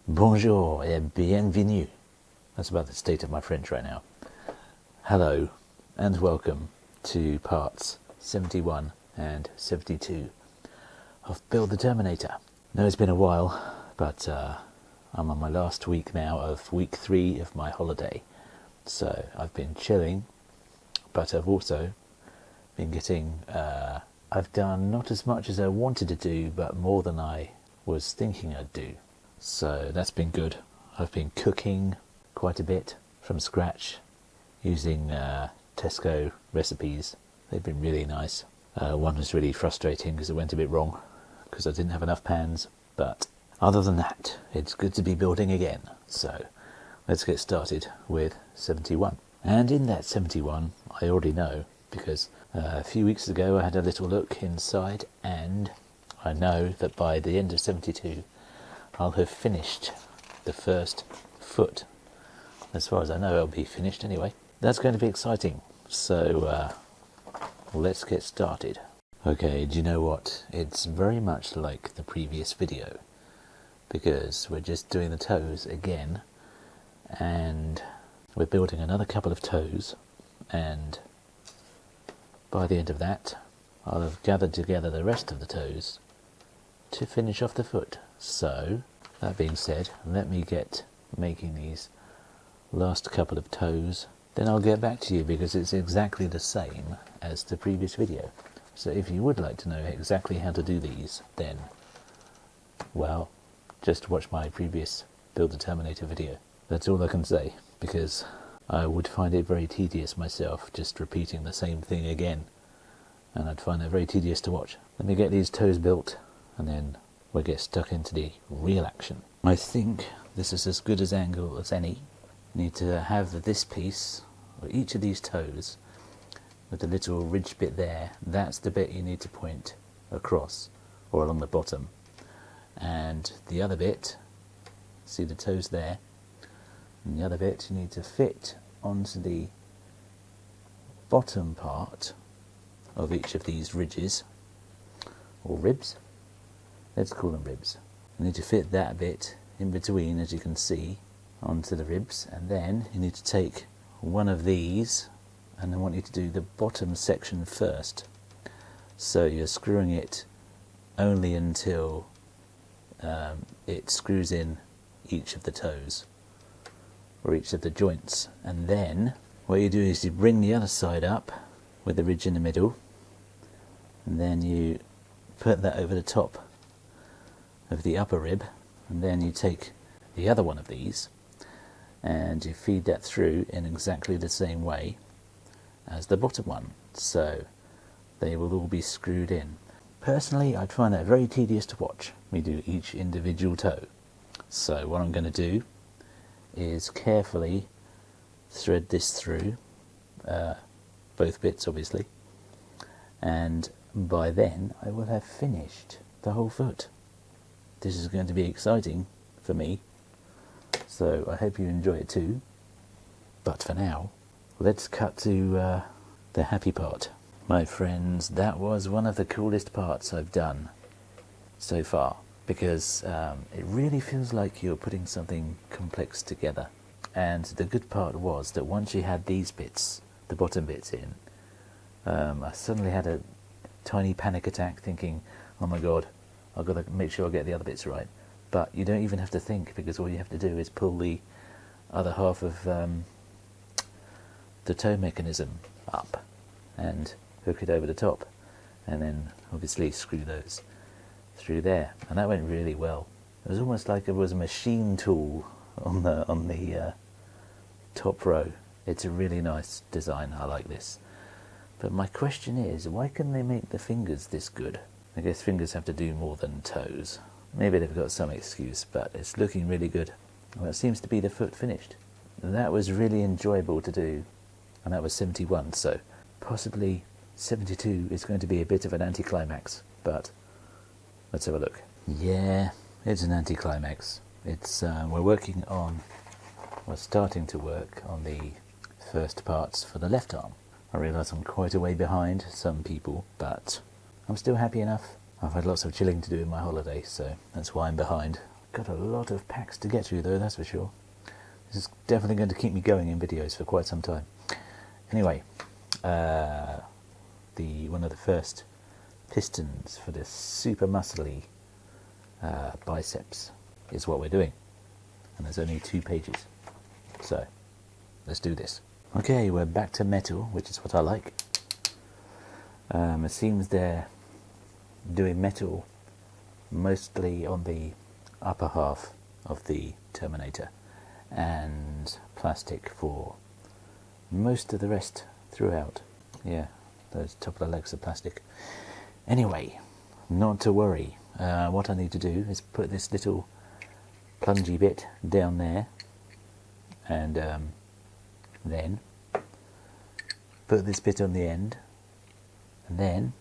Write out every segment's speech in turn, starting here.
Bonjour et bienvenue. That's about the state of my French right now. Hello and welcome to parts 71 and 72 of Build the Terminator. No, it's been a while, but I'm on my last week now of week 3 of my holiday. So I've been chilling, but I've also been getting... I've done not as much as I wanted to do, but more than I was thinking I'd do. So that's been good. I've been cooking quite a bit from scratch using Tesco recipes. They've been really nice. One was really frustrating because it went a bit wrong because I didn't have enough pans. But other than that, it's good to be building again. So let's get started with 71. And in that 71, I already know because a few weeks ago I had a little look inside and I know that by the end of 72, I'll have finished the first foot. As far as I know, it'll be finished anyway. That's going to be exciting. So let's get started. Okay, do you know what? It's very much like the previous video because we're just doing the toes again and we're building another couple of toes, and by the end of that I'll have gathered together the rest of the toes to finish off the foot. So that being said, let me get making these last couple of toes, then I'll get back to you because it's exactly the same as the previous video. So if you would like to know exactly how to do these, then well, just watch my previous Build the Terminator video. That's all I can say, because I would find it very tedious myself just repeating the same thing again, and I'd find that very tedious to watch. Let me get these toes built and then we'll get stuck into the real action. I think this is as good as angle as any. You need to have this piece, or each of these toes, with the little ridge bit there. That's the bit you need to point across, or along the bottom. And the other bit, see the toes there, and the other bit you need to fit onto the bottom part of each of these ridges, or ribs. Let's call them ribs. You need to fit that bit in between, as you can see, onto the ribs, and then you need to take one of these, and I want you to do the bottom section first. So you're screwing it only until it screws in each of the toes, or each of the joints, and then what you do is you bring the other side up with the ridge in the middle, and then you put that over the top of the upper rib, and then you take the other one of these and you feed that through in exactly the same way as the bottom one, so they will all be screwed in. Personally, I'd find that very tedious to watch me do each individual toe. So what I'm going to do is carefully thread this through, both bits obviously, and by then I will have finished the whole foot. This is going to be exciting for me, so I hope you enjoy it too. But for now, let's cut to the happy part. My friends, that was one of the coolest parts I've done so far, because it really feels like you're putting something complex together. And the good part was that once you had these bits, the bottom bits in, I suddenly had a tiny panic attack thinking, oh my god, I've got to make sure I get the other bits right. But you don't even have to think, because all you have to do is pull the other half of the toe mechanism up and hook it over the top, and then obviously screw those through there. And that went really well. It was almost like it was a machine tool on the top row. It's a really nice design. I like this. But my question is, why couldn't they make the fingers this good? I guess fingers have to do more than toes. Maybe they've got some excuse, but it's looking really good. Well, it seems to be the foot finished. That was really enjoyable to do, and that was 71, so possibly 72 is going to be a bit of an anticlimax, but let's have a look. Yeah, it's an anticlimax. It's we're starting to work on the first parts for the left arm. I realise I'm quite a way behind some people, but I'm still happy enough. I've had lots of chilling to do in my holiday, so that's why I'm behind. got a lot of packs to get through though, that's for sure. This is definitely going to keep me going in videos for quite some time. Anyway, one of the first pistons for this super muscly biceps is what we're doing. And there's only 2 pages. So, let's do this. Okay, we're back to metal, which is what I like. It seems they're doing metal mostly on the upper half of the Terminator and plastic for most of the rest throughout. Yeah, those top of the legs are plastic. Anyway, not to worry. What I need to do is put this little plungy bit down there and then put this bit on the end and then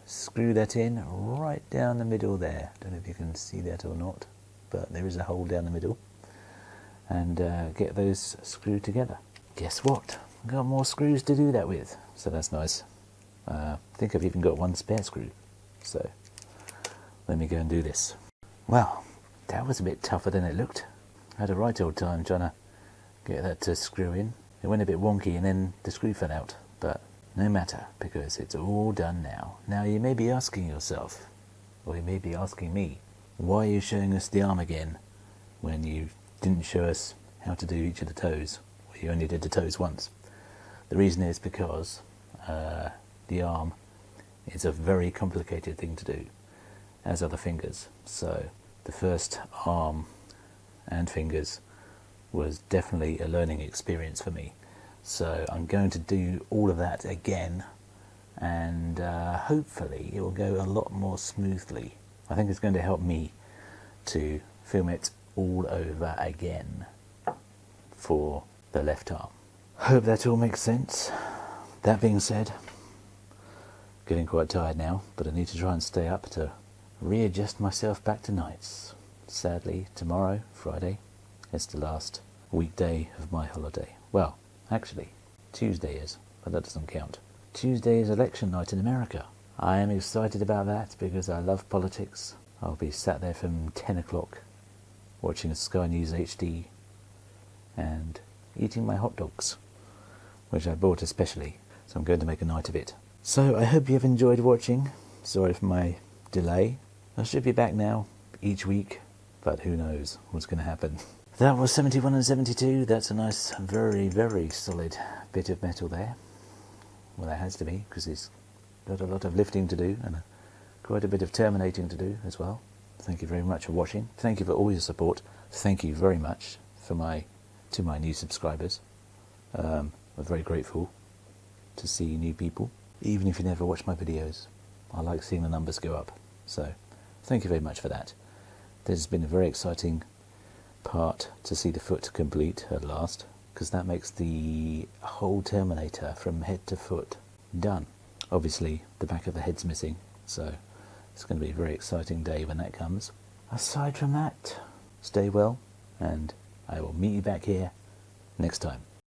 screw that in right down the middle there. Don't know if you can see that or not, but there is a hole down the middle, and get those screwed together. Guess what? I've got more screws to do that with, so that's nice. I think I've even got 1 spare screw, so let me go and do this. Well, that was a bit tougher than it looked. I had a right old time trying to get that to screw in. It went a bit wonky and then the screw fell out, but no matter, because it's all done now. Now you may be asking yourself, or you may be asking me, why are you showing us the arm again when you didn't show us how to do each of the toes? Or you only did the toes once. The reason is because the arm is a very complicated thing to do, as are the fingers. So the first arm and fingers was definitely a learning experience for me. So I'm going to do all of that again, and hopefully it will go a lot more smoothly. I think it's going to help me to film it all over again for the left arm. Hope that all makes sense. That being said, getting quite tired now, but I need to try and stay up to readjust myself back to nights. Sadly, tomorrow, Friday, is the last weekday of my holiday. Well, actually, Tuesday is, but that doesn't count. Tuesday is election night in America. I am excited about that because I love politics. I'll be sat there from 10 o'clock watching Sky News HD and eating my hot dogs, which I bought especially, so I'm going to make a night of it. So I hope you've enjoyed watching. Sorry for my delay. I should be back now each week, but who knows what's going to happen. That was 71 and 72. That's a nice, very, very solid bit of metal there. Well, that has to be, because it's got a lot of lifting to do and quite a bit of terminating to do as well. Thank you very much for watching. Thank you for all your support. Thank you very much to my new subscribers. I'm very grateful to see new people, even if you never watch my videos. I like seeing the numbers go up. So, thank you very much for that. This has been a very exciting part to see the foot complete at last, because that makes the whole Terminator from head to foot done. Obviously the back of the head's missing, so it's going to be a very exciting day when that comes. Aside from that, stay well, and I will meet you back here next time.